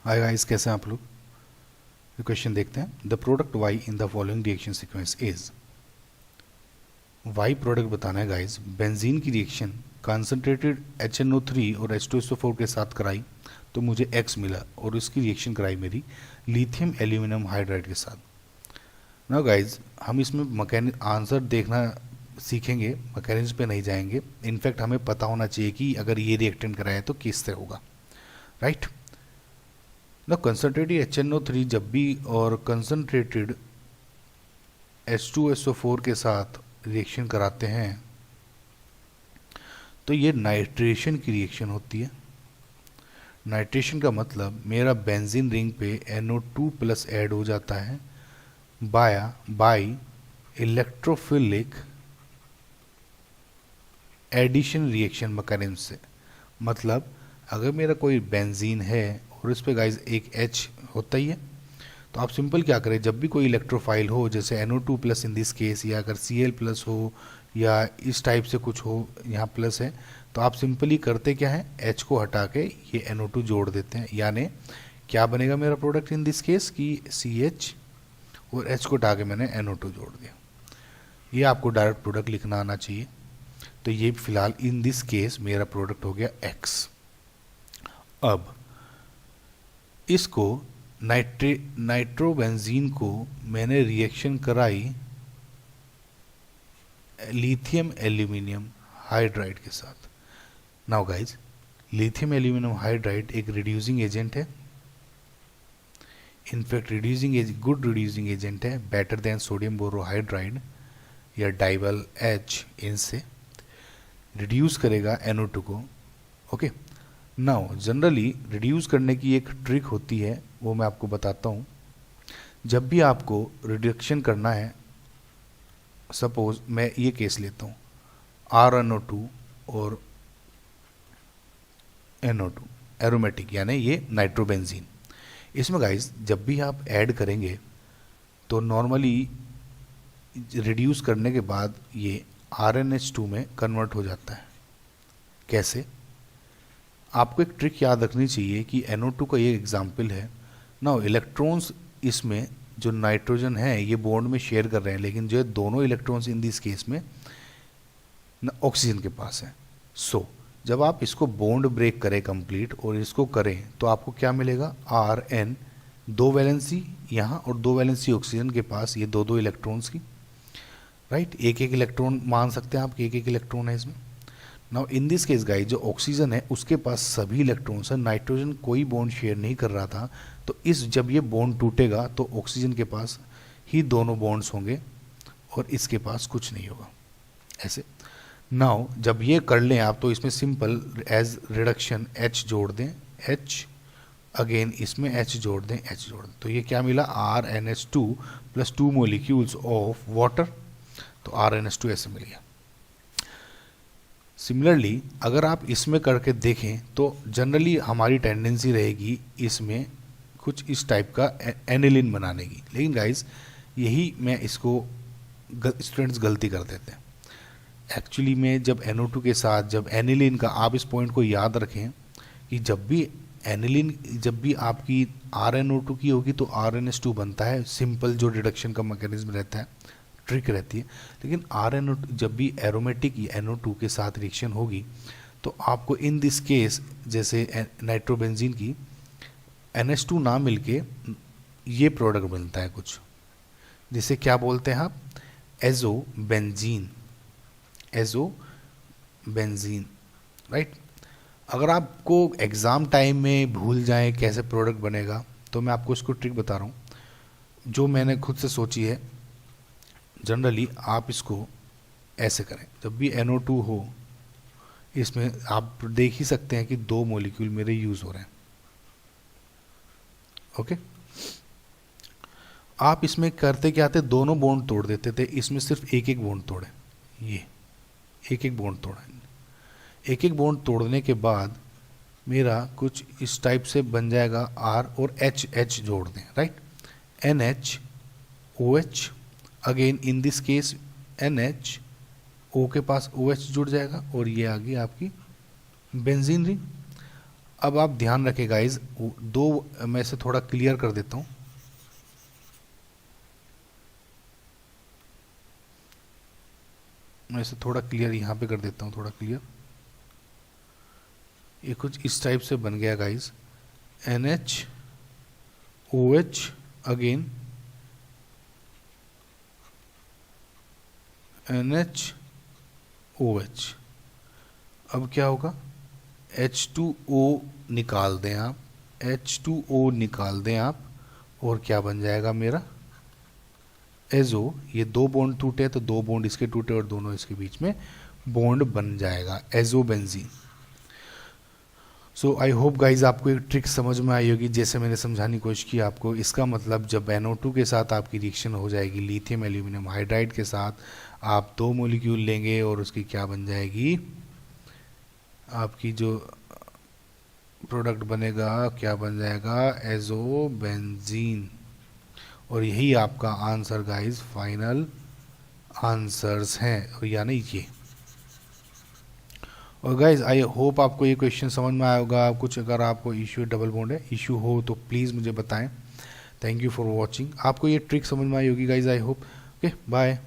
Hi guys, कैसे हैं आप लोग। क्वेश्चन देखते हैं। The product Y in the following reaction sequence is. Y product बताना है गाइस। बेंजीन की रिएक्शन कॉन्सेंट्रेटेड HNO3 और H2SO4 के साथ कराई तो मुझे X मिला, और उसकी रिएक्शन कराई मेरी लिथियम एल्यूमिनियम हाइड्राइड के साथ। ना गाइस, हम इसमें मैकेनिक आंसर देखना सीखेंगे, मैकेनिज्म पे नहीं जाएंगे। इनफैक्ट हमें पता होना चाहिए कि अगर ये रिएक्टेंट कराया तो किस तरह होगा, राइट। ना कंसनट्रेटेड HNO3 जब भी और कंसनट्रेटेड H2SO4 के साथ रिएक्शन कराते हैं तो ये नाइट्रेशन की रिएक्शन होती है। नाइट्रेशन का मतलब मेरा बेंजीन रिंग पे NO2 प्लस ऐड हो जाता है by electrophilic addition reaction mechanism से। मतलब अगर मेरा कोई बेंजीन है और इस पे गाइस एक H होता ही है, तो आप सिंपल क्या करें, जब भी कोई इलेक्ट्रोफाइल हो जैसे NO2 plus in this case, या अगर Cl प्लस हो या इस टाइप से कुछ हो, यहाँ प्लस है, तो आप सिंपली करते क्या है, H को हटा के ये NO2 जोड़ देते हैं। यानी क्या बनेगा मेरा प्रोडक्ट इन दिस केस कि CH और H को हटा के मैंने NO2 जोड़ दिया। ये आपको डायरेक्ट प्रोडक्ट लिखना आना चाहिए। तो ये फिलहाल इन दिस केस मेरा प्रोडक्ट हो गया X। अब इसको नाइट्रोबेंजीन को मैंने रिएक्शन कराई लिथियम एल्यूमिनियम हाइड्राइड के साथ। Now guys, lithium aluminium hydride एक रिड्यूसिंग एजेंट है। इनफैक्ट गुड रिड्यूसिंग एजेंट है, बेटर देन सोडियम बोरोहाइड्राइड या डाइबल H। इनसे रिड्यूस करेगा NO2 को। ओके, नाउ जनरली रिड्यूस करने की एक ट्रिक होती है, वो मैं आपको बताता हूँ। जब भी आपको रिडक्शन करना है, सपोज मैं ये केस लेता हूँ RNO2 और NO2 एरोमेटिक, यानी ये नाइट्रोबेंजीन। इसमें गाइस जब भी आप ऐड करेंगे तो नॉर्मली रिड्यूस करने के बाद ये RnH2 में कन्वर्ट हो जाता है। कैसे? आपको एक ट्रिक याद रखनी चाहिए कि NO2 का ये एग्जाम्पल है। नाउ इलेक्ट्रॉन्स इसमें जो नाइट्रोजन है ये बॉन्ड में शेयर कर रहे हैं, लेकिन जो है दोनों इलेक्ट्रॉन्स इन दिस केस में ऑक्सीजन के पास है। सो जब आप इसको बॉन्ड ब्रेक करें कंप्लीट और इसको करें तो आपको क्या मिलेगा, Rn, दो वैलेंसी यहाँ और दो वैलेंसी ऑक्सीजन के पास, ये दो इलेक्ट्रॉन्स की, राइट। एक एक इलेक्ट्रॉन मान सकते हैं आप, एक एक इलेक्ट्रॉन है इसमें। Now in this case guys, जो ऑक्सीजन है उसके पास सभी इलेक्ट्रॉन्स है, नाइट्रोजन कोई बॉन्ड शेयर नहीं कर रहा था। तो जब ये बॉन्ड टूटेगा तो ऑक्सीजन के पास ही दोनों बॉन्ड्स होंगे और इसके पास कुछ नहीं होगा, ऐसे। नाउ जब ये कर लें आप तो इसमें सिंपल एज रिडक्शन H जोड़ दें, H अगेन इसमें H जोड़ दें, H जोड़ दें, तो ये क्या मिला, RnH2 plus 2 molecules of water, तो RnH2 ऐसे मिल गया। सिमिलरली अगर आप इसमें करके देखें तो जनरली हमारी टेंडेंसी रहेगी इसमें कुछ इस टाइप का एनिलिन बनाने की, लेकिन गाइस यही मैं इसको स्टूडेंट्स गलती कर देते हैं। एक्चुअली में जब NO2 के साथ जब एनिलिन का, आप इस पॉइंट को याद रखें कि जब भी एनिलिन, जब भी आपकी RnO2 की होगी तो RnH2 बनता है, सिंपल जो रिडक्शन का मैकेनिज्म रहता है, ट्रिक रहती है। लेकिन RnO2 जब भी एरोमेटिक NO2 के साथ रिएक्शन होगी तो आपको इन दिस केस जैसे नाइट्रोबेंजीन की NH2 ना मिलके ये प्रोडक्ट बनता है कुछ, जिसे क्या बोलते हैं आप, एजोबेंजीन, राइट। अगर आपको एग्ज़ाम टाइम में भूल जाए कैसे प्रोडक्ट बनेगा तो मैं आपको इसको ट्रिक बता रहा हूँ जो मैंने खुद से सोची है। जनरली आप इसको ऐसे करें, जब भी NO2 हो इसमें आप देख ही सकते हैं कि दो मॉलिक्यूल मेरे यूज़ हो रहे हैं। ओके, आप इसमें करते क्या थे, दोनों बॉन्ड तोड़ देते थे, इसमें सिर्फ एक एक बॉन्ड तोड़े, ये एक एक बॉन्ड तोड़ा। एक एक बॉन्ड तोड़ने के बाद मेरा कुछ इस टाइप से बन जाएगा R और H जोड़ दें, right. NH OH, again in this case NH O के पास OH जुड़ जाएगा और ये आ गई आपकी बेंजीन रिंग। अब आप ध्यान रखें गाइज, दो मैं इसे थोड़ा क्लियर कर देता हूँ। मैं इसे थोड़ा क्लियर यहाँ पे कर देता हूँ, थोड़ा क्लियर। ये कुछ इस टाइप से बन गया guys, NH OH again NH OH। अब क्या होगा, H2O निकाल दें आप, H2O निकाल दें आप, और क्या बन जाएगा मेरा एजो। ये दो बॉन्ड टूटे तो दो बॉन्ड इसके टूटे और दोनों इसके बीच में बॉन्ड बन जाएगा, azobenzene. So I hope guys आपको एक ट्रिक समझ में आई होगी, जैसे मैंने समझाने की कोशिश की आपको। इसका मतलब जब NO2 के साथ आपकी रिएक्शन हो जाएगी लिथियम एल्यूमिनियम हाइड्राइड के साथ, आप दो मोलिक्यूल लेंगे और उसकी क्या बन जाएगी, आपकी जो प्रोडक्ट बनेगा क्या बन जाएगा, एजोबेंजीन। और यही आपका आंसर गाइज, फाइनल आंसर्स हैं, यानी ये। और गाइज आई होप आपको ये क्वेश्चन समझ में आया होगा। कुछ अगर आपको इशू डबल बॉन्ड है इशू हो तो प्लीज़ मुझे बताएं। Thank you for watching. आपको ये ट्रिक समझ में आई होगी guys, I hope. Okay bye.